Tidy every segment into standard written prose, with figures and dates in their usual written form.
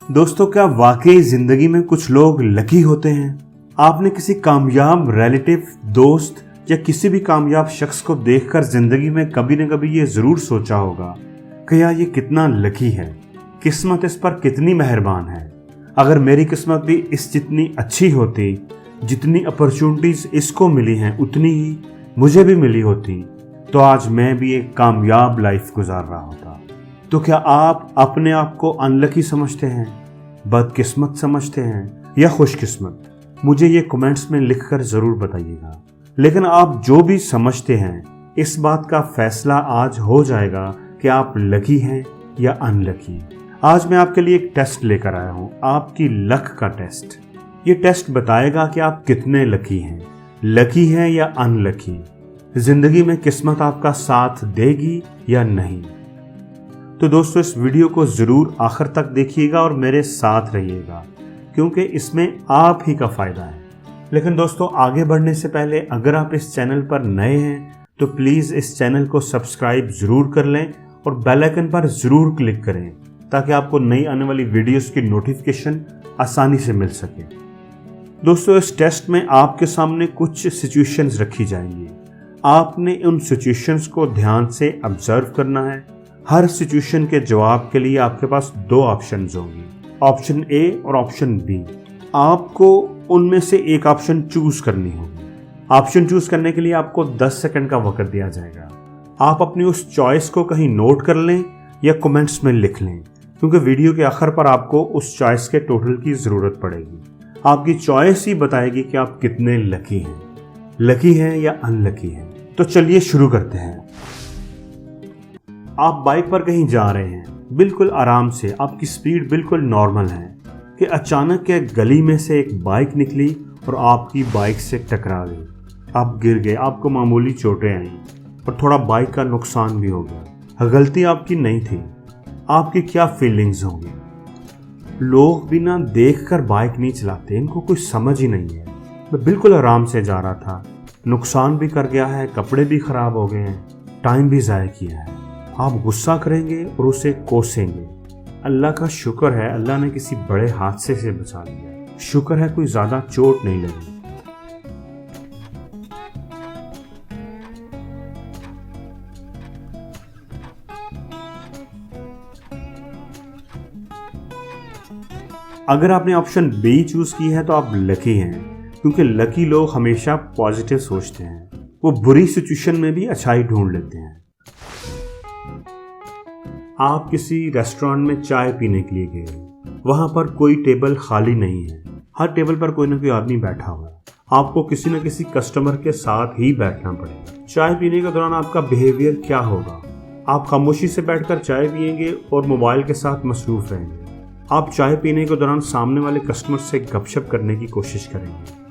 दोस्तों, क्या वाकई जिंदगी में कुछ लोग लकी होते हैं? आपने किसी कामयाब रिलेटिव, दोस्त या किसी भी कामयाब शख्स को देखकर जिंदगी में कभी न कभी ये जरूर सोचा होगा कि यार ये कितना लकी है, किस्मत इस पर कितनी मेहरबान है। अगर मेरी किस्मत भी इस जितनी अच्छी होती, जितनी अपॉर्चुनिटीज इसको मिली हैं उतनी ही मुझे भी मिली होती, तो आज मैं भी एक कामयाब लाइफ गुजार रहा होता। तो क्या आप अपने आप को अनलकी समझते हैं, बदकिस्मत समझते हैं या खुशकिस्मत? मुझे ये कमेंट्स में लिखकर ज़रूर बताइएगा। लेकिन आप जो भी समझते हैं, इस बात का फैसला आज हो जाएगा कि आप लकी हैं या अनलकी। आज मैं आपके लिए एक टेस्ट लेकर आया हूँ, आपकी लक का टेस्ट। ये टेस्ट बताएगा कि आप कितने लकी हैं या अनलकी। जिंदगी में किस्मत आपका साथ देगी या नहीं। तो दोस्तों, इस वीडियो को ज़रूर आखिर तक देखिएगा और मेरे साथ रहिएगा, क्योंकि इसमें आप ही का फ़ायदा है। लेकिन दोस्तों, आगे बढ़ने से पहले अगर आप इस चैनल पर नए हैं तो प्लीज़ इस चैनल को सब्सक्राइब ज़रूर कर लें और बेल आइकन पर ज़रूर क्लिक करें, ताकि आपको नई आने वाली वीडियोस की नोटिफिकेशन आसानी से मिल सके। दोस्तों, इस टेस्ट में आपके सामने कुछ सिचुएशंस रखी जाएंगी। आपने उन सिचुएशंस को ध्यान से ऑब्जर्व करना है। हर सिचुएशन के जवाब के लिए आपके पास दो ऑप्शंस होंगी, ऑप्शन ए और ऑप्शन बी। आपको उनमें से एक ऑप्शन चूज करनी होगी। ऑप्शन चूज करने के लिए आपको 10 सेकंड का वक्त दिया जाएगा। आप अपनी उस चॉइस को कहीं नोट कर लें या कमेंट्स में लिख लें, क्योंकि वीडियो के आखिर पर आपको उस चॉइस के टोटल की ज़रूरत पड़ेगी। आपकी चॉइस ही बताएगी कि आप कितने लकी हैं या अनलकी हैं। तो चलिए शुरू करते हैं। आप बाइक पर कहीं जा रहे हैं, बिल्कुल आराम से, आपकी स्पीड बिल्कुल नॉर्मल है कि अचानक एक गली में से एक बाइक निकली और आपकी बाइक से टकरा गई। आप गिर गए, आपको मामूली चोटें आई और थोड़ा बाइक का नुकसान भी हो गया। गलती आपकी नहीं थी। आपकी क्या फीलिंग्स होंगी? लोग भी ना देखकर बाइक नहीं चलाते, इनको कुछ समझ ही नहीं है। मैं बिल्कुल आराम से जा रहा था, नुकसान भी कर गया है, कपड़े भी खराब हो गए हैं, टाइम भी ज़ाया किया है। आप गुस्सा करेंगे और उसे कोसेंगे। अल्लाह का शुक्र है, अल्लाह ने किसी बड़े हादसे से बचा लिया। शुक्र है कोई ज़्यादा चोट नहीं लगी। अगर आपने ऑप्शन बी चूज की है तो आप लकी हैं, क्योंकि लकी लोग हमेशा पॉजिटिव सोचते हैं। वो बुरी सिचुएशन में भी अच्छाई ढूंढ लेते हैं। आप किसी रेस्टोरेंट में चाय पीने के लिए गए, वहां पर कोई टेबल खाली नहीं है, हर टेबल पर कोई ना कोई आदमी बैठा हुआ है। आपको किसी न किसी कस्टमर के साथ ही बैठना पड़ेगा। चाय पीने के दौरान आपका बिहेवियर क्या होगा? आप खामोशी से बैठकर चाय पिएंगे और मोबाइल के साथ मसरूफ रहेंगे। आप चाय पीने के दौरान सामने वाले कस्टमर से गपशप करने की कोशिश करेंगे।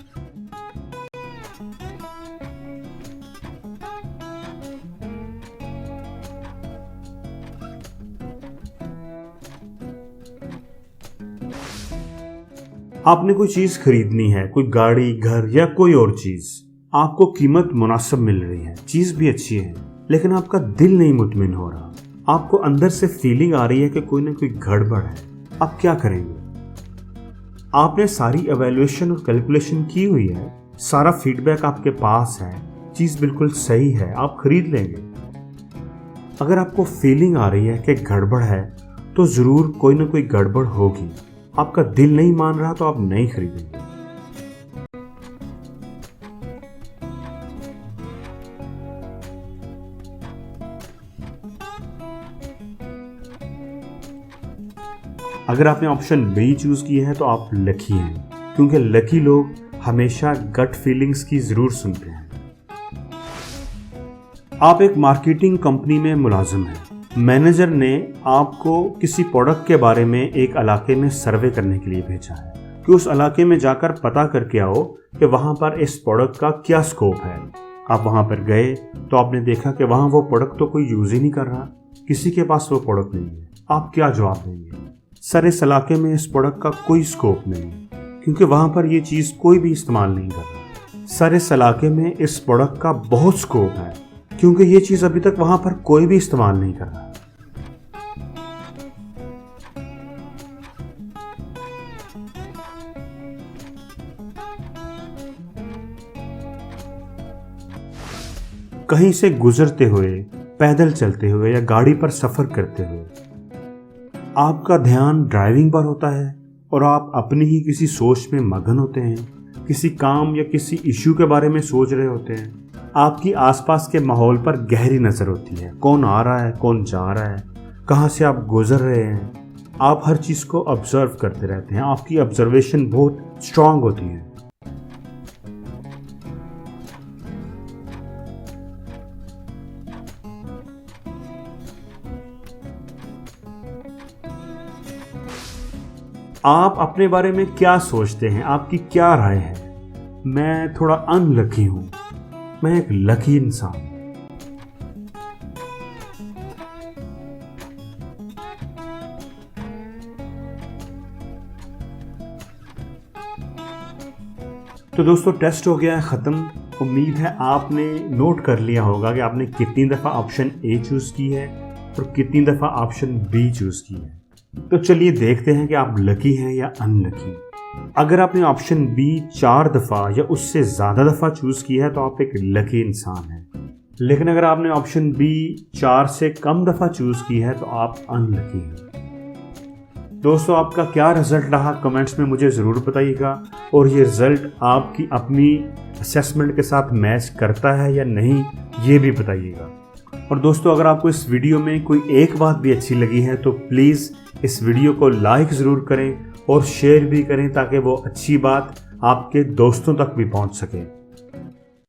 आपने कोई चीज खरीदनी है, कोई गाड़ी, घर या कोई और चीज। आपको कीमत मुनासिब मिल रही है, चीज भी अच्छी है, लेकिन आपका दिल नहीं मुतमिन हो रहा। आपको अंदर से फीलिंग आ रही है कि कोई ना कोई गड़बड़ है। आप क्या करेंगे? आपने सारी एवेल्युएशन और कैलकुलेशन की हुई है, सारा फीडबैक आपके पास है, चीज बिल्कुल सही है, आप खरीद लेंगे। अगर आपको फीलिंग आ रही है कि गड़बड़ है, तो जरूर कोई ना कोई गड़बड़ होगी। आपका दिल नहीं मान रहा तो आप नहीं खरीदेंगे। अगर आपने ऑप्शन बी चूज की है तो आप लकी हैं, क्योंकि लकी लोग हमेशा गट फीलिंग्स की जरूर सुनते हैं। आप एक मार्केटिंग कंपनी में मुलाजिम हैं। मैनेजर ने आपको किसी प्रोडक्ट के बारे में एक इलाके में सर्वे करने के लिए भेजा है कि उस इलाके में जाकर पता करके आओ कि वहां पर इस प्रोडक्ट का क्या स्कोप है। आप वहां पर गए तो आपने देखा कि वहां वो प्रोडक्ट तो कोई यूज ही नहीं कर रहा, किसी के पास वो प्रोडक्ट नहीं है। आप क्या जवाब देंगे? सर, इस इलाके में इस प्रोडक्ट का कोई स्कोप नहीं, क्योंकि वहां पर ये चीज कोई भी इस्तेमाल नहीं कर रहा। सर, इस इलाके में इस प्रोडक्ट का बहुत स्कोप है, क्योंकि ये चीज अभी तक वहां पर कोई भी इस्तेमाल नहीं कर रहा। कहीं से गुजरते हुए, पैदल चलते हुए या गाड़ी पर सफर करते हुए आपका ध्यान ड्राइविंग पर होता है और आप अपनी ही किसी सोच में मगन होते हैं, किसी काम या किसी इश्यू के बारे में सोच रहे होते हैं। आपकी आसपास के माहौल पर गहरी नजर होती है, कौन आ रहा है, कौन जा रहा है, कहाँ से आप गुजर रहे हैं। आप हर चीज़ को ऑब्जर्व करते रहते हैं, आपकी ऑब्जर्वेशन बहुत स्ट्रांग होती है। आप अपने बारे में क्या सोचते हैं, आपकी क्या राय है? मैं थोड़ा अनलकी हूं, मैं एक लकी इंसान। तो दोस्तों, टेस्ट हो गया है ख़त्म। उम्मीद है आपने नोट कर लिया होगा कि आपने कितनी दफ़ा ऑप्शन ए चूज़ की है और कितनी दफ़ा ऑप्शन बी चूज़ की है। तो चलिए देखते हैं कि आप लकी हैं या अनलकी। अगर आपने ऑप्शन बी 4 दफ़ा या उससे ज़्यादा दफ़ा चूज़ किया है तो आप एक लकी इंसान हैं। लेकिन अगर आपने ऑप्शन बी 4 से कम दफ़ा चूज़ की है तो आप अनलकी हैं। दोस्तों, आपका क्या रिज़ल्ट रहा कमेंट्स में मुझे ज़रूर बताइएगा, और ये रिज़ल्ट आपकी अपनी असेसमेंट के साथ मैच करता है या नहीं ये भी बताइएगा। और दोस्तों, अगर आपको इस वीडियो में कोई एक बात भी अच्छी लगी है तो प्लीज़ इस वीडियो को लाइक ज़रूर करें और शेयर भी करें ताकि वो अच्छी बात आपके दोस्तों तक भी पहुंच सके।